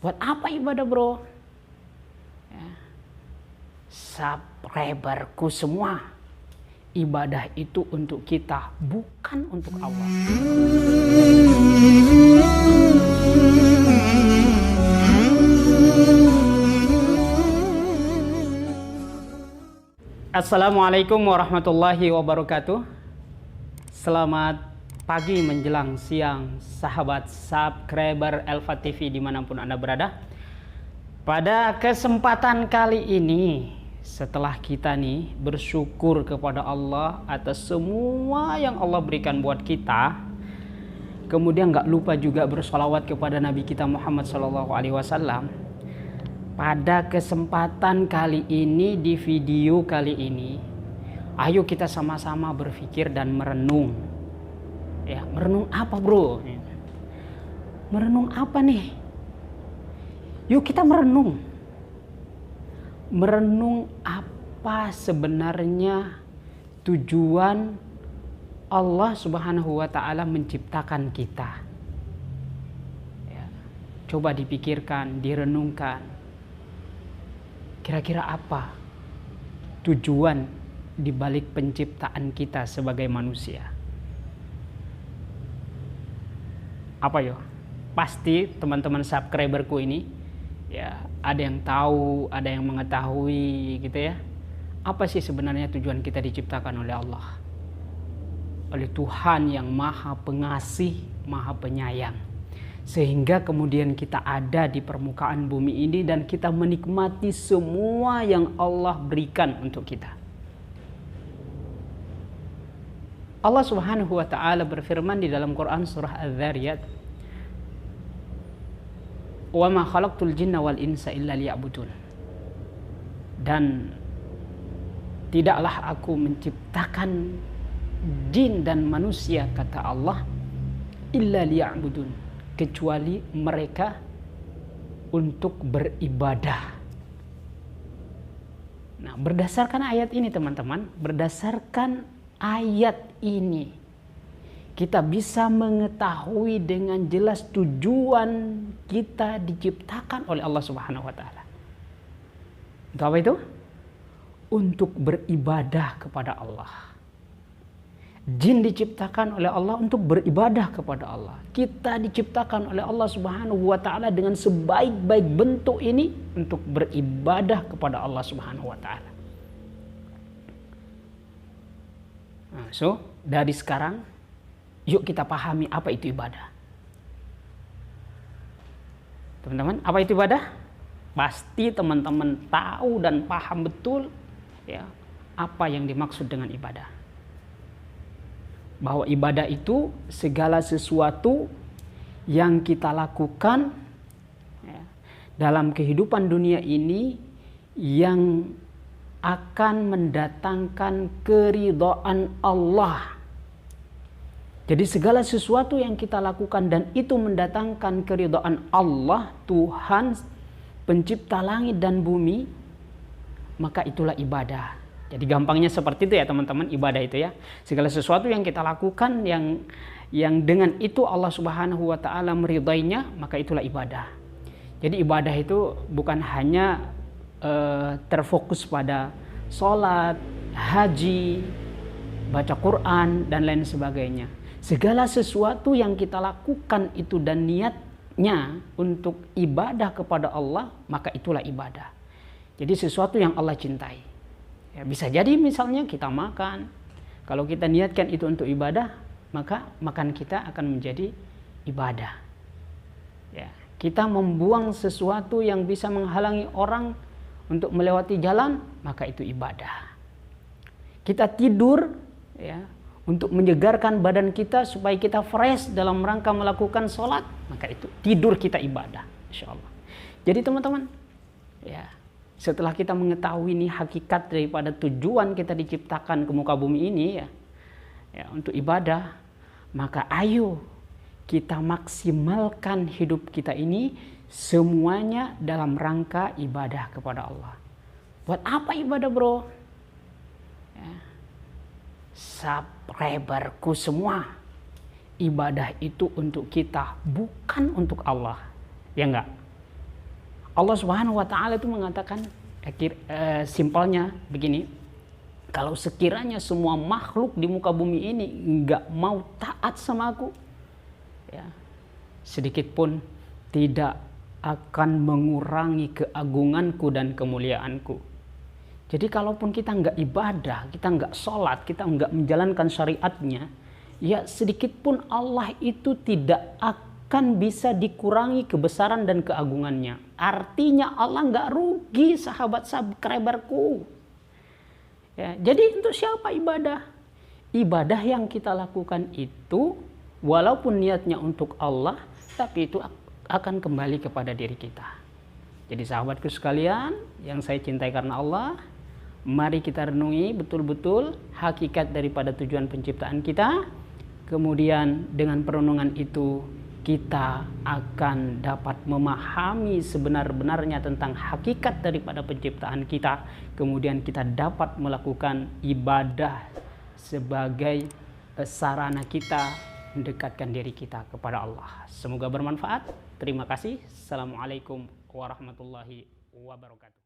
Buat apa ibadah bro? Ya. Subscriberku semua, ibadah itu untuk kita, bukan untuk Allah. Assalamualaikum warahmatullahi wabarakatuh. Selamat pagi menjelang siang sahabat subscriber Elva TV dimanapun Anda berada. Pada kesempatan kali ini, setelah kita nih bersyukur kepada Allah atas semua yang Allah berikan buat kita, kemudian gak lupa juga bersolawat kepada Nabi kita Muhammad SAW. Pada kesempatan kali ini, di video kali ini, ayo kita sama-sama berpikir dan merenung. Ya, merenung apa bro? Merenung apa nih? Yuk kita merenung. Merenung apa sebenarnya tujuan Allah Subhanahu wa Ta'ala menciptakan kita. Ya, coba dipikirkan, direnungkan. Kira-kira apa tujuan dibalik penciptaan kita sebagai manusia? Apa yo? Pasti teman-teman subscriberku ini ya ada yang tahu, ada yang mengetahui gitu ya. Apa sih sebenarnya tujuan kita diciptakan oleh Allah? Oleh Tuhan yang Maha Pengasih, Maha Penyayang. Sehingga kemudian kita ada di permukaan bumi ini dan kita menikmati semua yang Allah berikan untuk kita. Allah Subhanahu wa Ta'ala berfirman di dalam Quran surah Az-Zariyat, "Wa ma khalaqtul jinna wal insa illa liya'budun." Dan tidaklah aku menciptakan jin dan manusia, kata Allah, illa liya'budun, kecuali mereka untuk beribadah. Nah, berdasarkan ayat ini teman-teman, berdasarkan ayat ini kita bisa mengetahui dengan jelas tujuan kita diciptakan oleh Allah Subhanahu wa Ta'ala. Untuk apa itu? Untuk beribadah kepada Allah. Jin diciptakan oleh Allah untuk beribadah kepada Allah. Kita diciptakan oleh Allah Subhanahu wa Ta'ala dengan sebaik-baik bentuk ini untuk beribadah kepada Allah Subhanahu wa Ta'ala. Nah, so dari sekarang yuk kita pahami apa itu ibadah. Teman-teman, apa itu ibadah? Pasti teman-teman tahu dan paham betul ya apa yang dimaksud dengan ibadah. Bahwa ibadah itu segala sesuatu yang kita lakukan ya, dalam kehidupan dunia ini yang akan mendatangkan keridhaan Allah. Jadi segala sesuatu yang kita lakukan dan itu mendatangkan keridhaan Allah, Tuhan pencipta langit dan bumi, maka itulah ibadah. Jadi gampangnya seperti itu ya teman-teman, ibadah itu ya. Segala sesuatu yang kita lakukan yang dengan itu Allah Subhanahu wa Ta'ala meridainya, maka itulah ibadah. Jadi ibadah itu bukan hanya terfokus pada sholat, haji, baca Quran, dan lain sebagainya. Segala sesuatu yang kita lakukan itu dan niatnya untuk ibadah kepada Allah, maka itulah ibadah. Jadi sesuatu yang Allah cintai. Ya, bisa jadi misalnya kita makan. Kalau kita niatkan itu untuk ibadah, maka makan kita akan menjadi ibadah. Ya, kita membuang sesuatu yang bisa menghalangi orang untuk melewati jalan, maka itu ibadah. Kita tidur ya, untuk menyegarkan badan kita supaya kita fresh dalam rangka melakukan sholat, maka itu tidur kita ibadah, insya Allah. Jadi teman-teman, ya setelah kita mengetahui ini hakikat daripada tujuan kita diciptakan ke muka bumi ini ya untuk ibadah, maka ayo kita maksimalkan hidup kita ini semuanya dalam rangka ibadah kepada Allah. Buat apa ibadah bro? Ya. Subscriberku semua, ibadah itu untuk kita, bukan untuk Allah. Ya enggak? Allah Subhanahu wa taala itu mengatakan simpelnya begini, kalau sekiranya semua makhluk di muka bumi ini nggak mau taat sama aku, ya, sedikit pun tidak akan mengurangi keagunganku dan kemuliaanku. Jadi kalaupun kita nggak ibadah, kita nggak sholat, kita nggak menjalankan syariatnya, ya sedikit pun Allah itu tidak akan bisa dikurangi kebesaran dan keagungannya. Artinya Allah nggak rugi, sahabat subscriberku. Ya, jadi untuk siapa ibadah? Ibadah yang kita lakukan itu walaupun niatnya untuk Allah, tapi itu akan kembali kepada diri kita. Jadi sahabatku sekalian yang saya cintai karena Allah, mari kita renungi betul-betul hakikat daripada tujuan penciptaan kita. Kemudian dengan perenungan itu kita akan dapat memahami sebenar-benarnya tentang hakikat daripada penciptaan kita. Kemudian kita dapat melakukan ibadah sebagai sarana kita mendekatkan diri kita kepada Allah. Semoga bermanfaat. Terima kasih. Assalamualaikum warahmatullahi wabarakatuh.